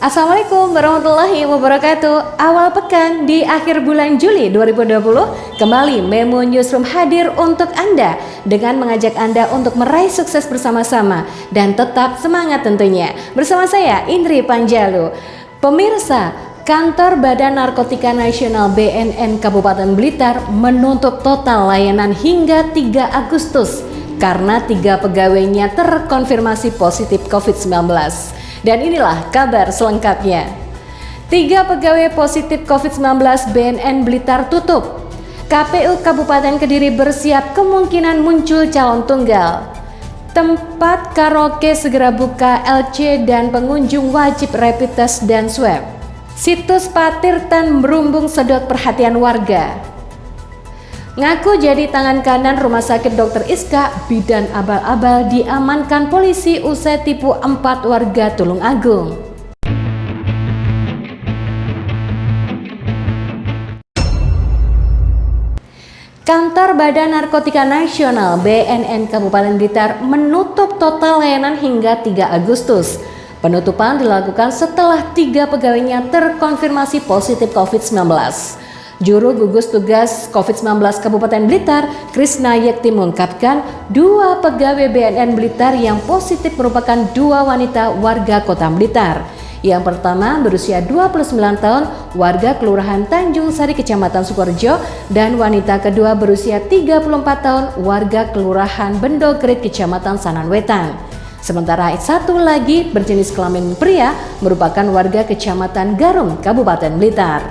Assalamualaikum warahmatullahi wabarakatuh. Awal pekan di akhir bulan Juli 2020, kembali Memo Newsroom hadir untuk Anda dengan mengajak Anda untuk meraih sukses bersama-sama dan tetap semangat tentunya. Bersama saya Indri Panjalu. Pemirsa, Kantor Badan Narkotika Nasional BNN Kabupaten Blitar menutup total layanan hingga 3 Agustus karena 3 pegawainya terkonfirmasi positif COVID-19. Dan inilah kabar selengkapnya. 3 pegawai positif COVID-19 BNN Blitar tutup. KPU Kabupaten Kediri bersiap kemungkinan muncul calon tunggal. Tempat karaoke segera buka LC dan pengunjung wajib rapid test dan swab. Situs Patirtan Merumbung sedot perhatian warga. Ngaku jadi tangan kanan Rumah Sakit Dr. Iska, bidan abal-abal diamankan polisi usai tipu 4 warga Tulung Agung. Kantor Badan Narkotika Nasional BNN Kabupaten Blitar menutup total layanan hingga 3 Agustus. Penutupan dilakukan setelah 3 pegawainya terkonfirmasi positif COVID-19. Juru gugus tugas COVID-19 Kabupaten Blitar, Krisna Yekti mengungkapkan 2 pegawai BNN Blitar yang positif merupakan 2 wanita warga Kota Blitar. Yang pertama berusia 29 tahun, warga Kelurahan Tanjung Sari, Kecamatan Sukorejo, dan wanita kedua berusia 34 tahun, warga Kelurahan Bendogrit, Kecamatan Sananwetan. Sementara satu lagi berjenis kelamin pria merupakan warga Kecamatan Garum, Kabupaten Blitar.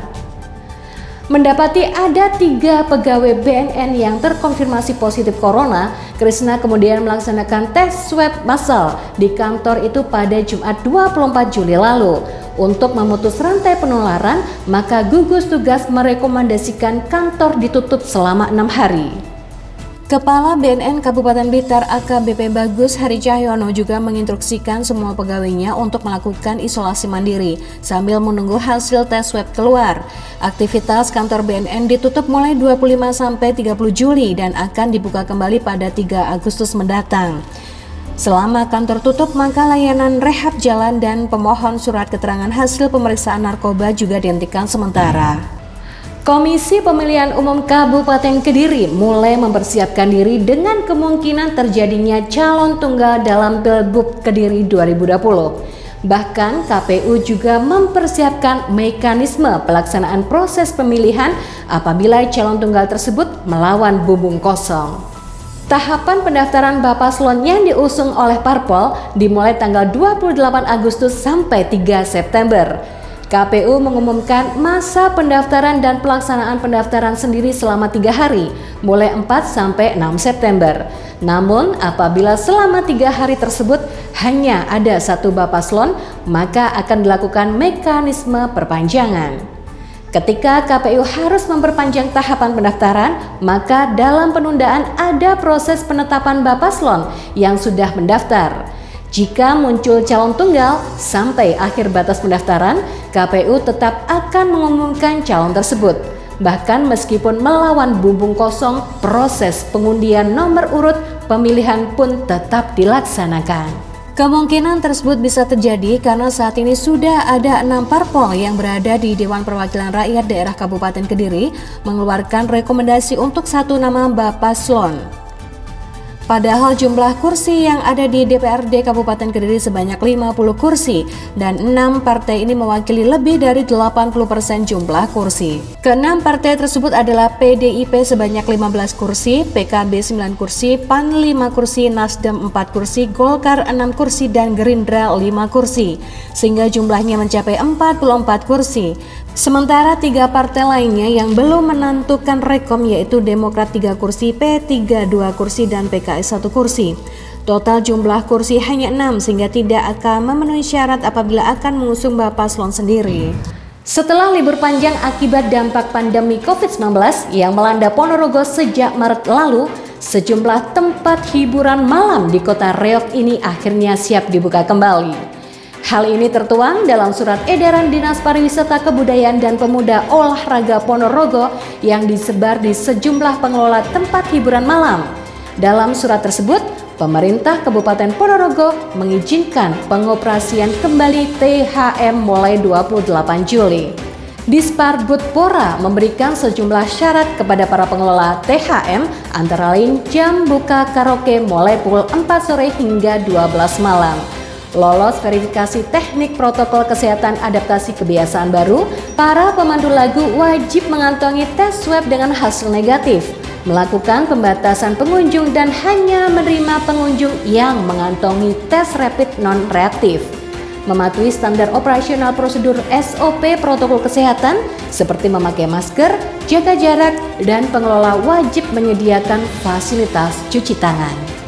Mendapati ada 3 pegawai BNN yang terkonfirmasi positif corona, Krisna kemudian melaksanakan tes swab massal di kantor itu pada Jumat 24 Juli lalu. Untuk memutus rantai penularan, maka gugus tugas merekomendasikan kantor ditutup selama 6 hari. Kepala BNN Kabupaten Blitar AKBP Bagus Hari Cahyono juga menginstruksikan semua pegawainya untuk melakukan isolasi mandiri sambil menunggu hasil tes swab keluar. Aktivitas kantor BNN ditutup mulai 25 sampai 30 Juli dan akan dibuka kembali pada 3 Agustus mendatang. Selama kantor tutup, maka layanan rehab jalan dan pemohon surat keterangan hasil pemeriksaan narkoba juga dihentikan sementara. Komisi Pemilihan Umum Kabupaten Kediri mulai mempersiapkan diri dengan kemungkinan terjadinya calon tunggal dalam Pilgub Kediri 2020. Bahkan KPU juga mempersiapkan mekanisme pelaksanaan proses pemilihan apabila calon tunggal tersebut melawan bumbung kosong. Tahapan pendaftaran Bapaslon yang diusung oleh Parpol dimulai tanggal 28 Agustus sampai 3 September. KPU mengumumkan masa pendaftaran dan pelaksanaan pendaftaran sendiri selama 3 hari, mulai 4 sampai 6 September. Namun, apabila selama 3 hari tersebut hanya ada 1 Bapaslon, maka akan dilakukan mekanisme perpanjangan. Ketika KPU harus memperpanjang tahapan pendaftaran, maka dalam penundaan ada proses penetapan Bapaslon yang sudah mendaftar. Jika muncul calon tunggal sampai akhir batas pendaftaran, KPU tetap akan mengumumkan calon tersebut. Bahkan meskipun melawan bumbung kosong, proses pengundian nomor urut pemilihan pun tetap dilaksanakan. Kemungkinan tersebut bisa terjadi karena saat ini sudah ada 6 parpol yang berada di Dewan Perwakilan Rakyat Daerah Kabupaten Kediri mengeluarkan rekomendasi untuk 1 nama Bapaslon. Padahal jumlah kursi yang ada di DPRD Kabupaten Kediri sebanyak 50 kursi dan 6 partai ini mewakili lebih dari 80% jumlah kursi. Ke-6 partai tersebut adalah PDIP sebanyak 15 kursi, PKB 9 kursi, PAN 5 kursi, Nasdem 4 kursi, Golkar 6 kursi, dan Gerindra 5 kursi, sehingga jumlahnya mencapai 44 kursi. Sementara 3 partai lainnya yang belum menentukan rekom yaitu Demokrat 3 kursi, P3 2 kursi, dan PKS 1 kursi. Total jumlah kursi hanya 6 sehingga tidak akan memenuhi syarat apabila akan mengusung Bapaslon sendiri. Setelah libur panjang akibat dampak pandemi COVID-19 yang melanda Ponorogo sejak Maret lalu, sejumlah tempat hiburan malam di kota Reog ini akhirnya siap dibuka kembali. Hal ini tertuang dalam surat edaran Dinas Pariwisata Kebudayaan dan Pemuda Olahraga Ponorogo yang disebar di sejumlah pengelola tempat hiburan malam. Dalam surat tersebut, pemerintah Kabupaten Ponorogo mengizinkan pengoperasian kembali THM mulai 28 Juli. Disparbudpora memberikan sejumlah syarat kepada para pengelola THM, antara lain jam buka karaoke mulai pukul 4 sore hingga 12 malam. Lolos verifikasi teknik protokol kesehatan adaptasi kebiasaan baru, para pemandu lagu wajib mengantongi tes swab dengan hasil negatif, melakukan pembatasan pengunjung dan hanya menerima pengunjung yang mengantongi tes rapid non-reaktif, mematuhi standar operasional prosedur SOP protokol kesehatan seperti memakai masker, jaga jarak, dan pengelola wajib menyediakan fasilitas cuci tangan.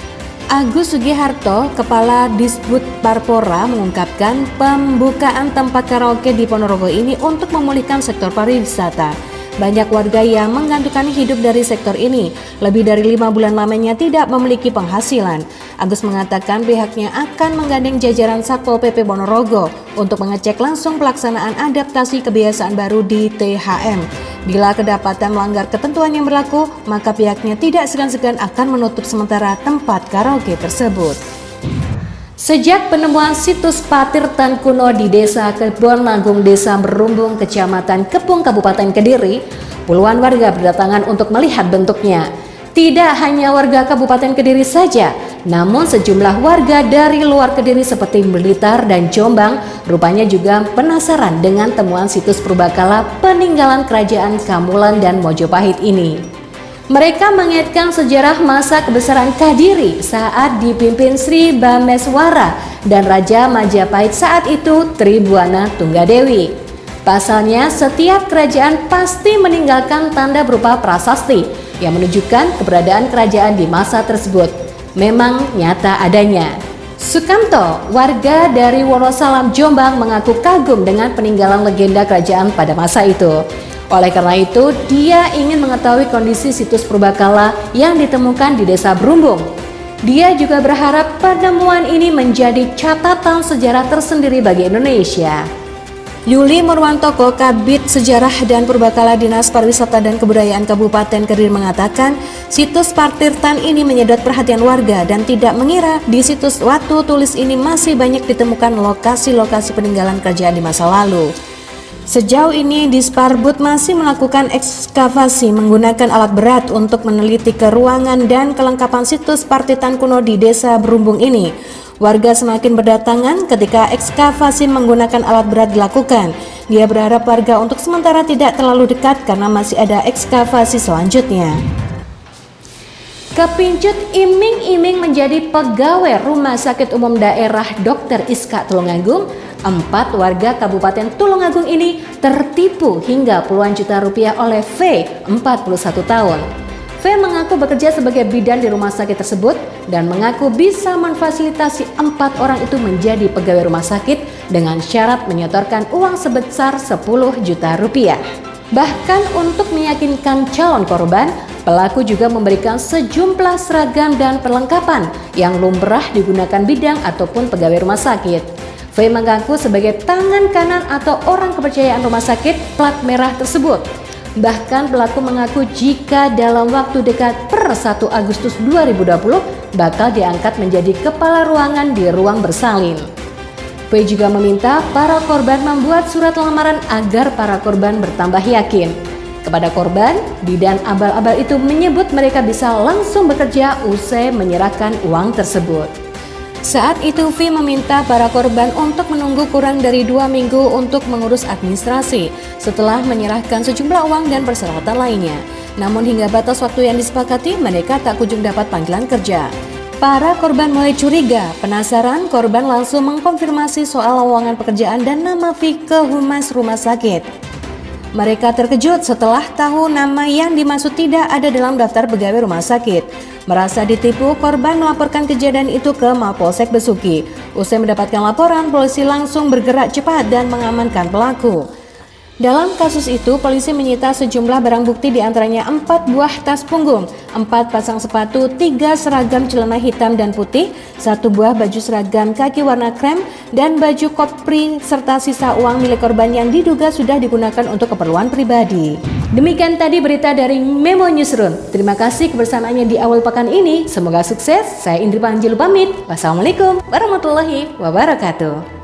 Agus Sugiharto, Kepala Disbudparpora, mengungkapkan pembukaan tempat karaoke di Ponorogo ini untuk memulihkan sektor pariwisata. Banyak warga yang menggantungkan hidup dari sektor ini. Lebih dari 5 bulan lamanya tidak memiliki penghasilan. Agus mengatakan pihaknya akan menggandeng jajaran Satpol PP Ponorogo untuk mengecek langsung pelaksanaan adaptasi kebiasaan baru di THM. Bila kedapatan melanggar ketentuan yang berlaku, maka pihaknya tidak segan-segan akan menutup sementara tempat karaoke tersebut. Sejak penemuan situs Patirtan kuno di Desa Kebon-Agung, Desa Merumbung, Kecamatan Kepung, Kabupaten Kediri, puluhan warga berdatangan untuk melihat bentuknya. Tidak hanya warga Kabupaten Kediri saja, namun sejumlah warga dari luar Kediri seperti Blitar dan Jombang rupanya juga penasaran dengan temuan situs purbakala peninggalan Kerajaan Kamulan dan Mojopahit ini. Mereka mengaitkan sejarah masa kebesaran Kadiri saat dipimpin Sri Bameswara dan Raja Majapahit saat itu Tribuana Tunggadewi. Pasalnya, setiap kerajaan pasti meninggalkan tanda berupa prasasti yang menunjukkan keberadaan kerajaan di masa tersebut. Memang nyata adanya. Sukamto, warga dari Wonosalam, Jombang, mengaku kagum dengan peninggalan legenda kerajaan pada masa itu. Oleh karena itu, dia ingin mengetahui kondisi situs purbakala yang ditemukan di Desa Merumbung. Dia juga berharap penemuan ini menjadi catatan sejarah tersendiri bagi Indonesia. Yuli Murwantoko, Kabid Sejarah dan Purbakala Dinas Pariwisata dan Kebudayaan Kabupaten Kediri mengatakan situs Patirtan ini menyedot perhatian warga dan tidak mengira di situs Watu Tulis ini masih banyak ditemukan lokasi-lokasi peninggalan kerajaan di masa lalu. Sejauh ini Disparbud masih melakukan ekskavasi menggunakan alat berat untuk meneliti keruangan dan kelengkapan situs Patirtan kuno di Desa Merumbung ini. Warga semakin berdatangan ketika ekskavasi menggunakan alat berat dilakukan. Dia berharap warga untuk sementara tidak terlalu dekat karena masih ada ekskavasi selanjutnya. Kepincut iming-iming menjadi pegawai Rumah Sakit Umum Daerah Dr. Iska Tulungagung. 4 warga Kabupaten Tulungagung ini tertipu hingga puluhan juta rupiah oleh V, 41 tahun. V mengaku bekerja sebagai bidan di rumah sakit tersebut dan mengaku bisa memfasilitasi 4 orang itu menjadi pegawai rumah sakit dengan syarat menyetorkan uang sebesar 10 juta rupiah. Bahkan untuk meyakinkan calon korban, pelaku juga memberikan sejumlah seragam dan perlengkapan yang lumrah digunakan bidang ataupun pegawai rumah sakit. V mengaku sebagai tangan kanan atau orang kepercayaan rumah sakit plat merah tersebut. Bahkan pelaku mengaku jika dalam waktu dekat per 1 Agustus 2020 bakal diangkat menjadi kepala ruangan di ruang bersalin. V juga meminta para korban membuat surat lamaran agar para korban bertambah yakin. Kepada korban, bidan abal-abal itu menyebut mereka bisa langsung bekerja usai menyerahkan uang tersebut. Saat itu V meminta para korban untuk menunggu kurang dari 2 minggu untuk mengurus administrasi setelah menyerahkan sejumlah uang dan persyaratan lainnya. Namun hingga batas waktu yang disepakati mereka tak kunjung dapat panggilan kerja. Para korban mulai curiga, penasaran, korban langsung mengkonfirmasi soal lowongan pekerjaan dan nama V ke humas rumah sakit. Mereka terkejut setelah tahu nama yang dimaksud tidak ada dalam daftar pegawai rumah sakit. Merasa ditipu, korban melaporkan kejadian itu ke Mapolsek Besuki. Usai mendapatkan laporan, polisi langsung bergerak cepat dan mengamankan pelaku. Dalam kasus itu, polisi menyita sejumlah barang bukti diantaranya 4 buah tas punggung, 4 pasang sepatu, 3 seragam celana hitam dan putih, 1 buah baju seragam kaki warna krem, dan baju kopri serta sisa uang milik korban yang diduga sudah digunakan untuk keperluan pribadi. Demikian tadi berita dari Memo Newsroom. Terima kasih kebersamaannya di awal pekan ini. Semoga sukses. Saya Indri Panjilu pamit. Wassalamualaikum warahmatullahi wabarakatuh.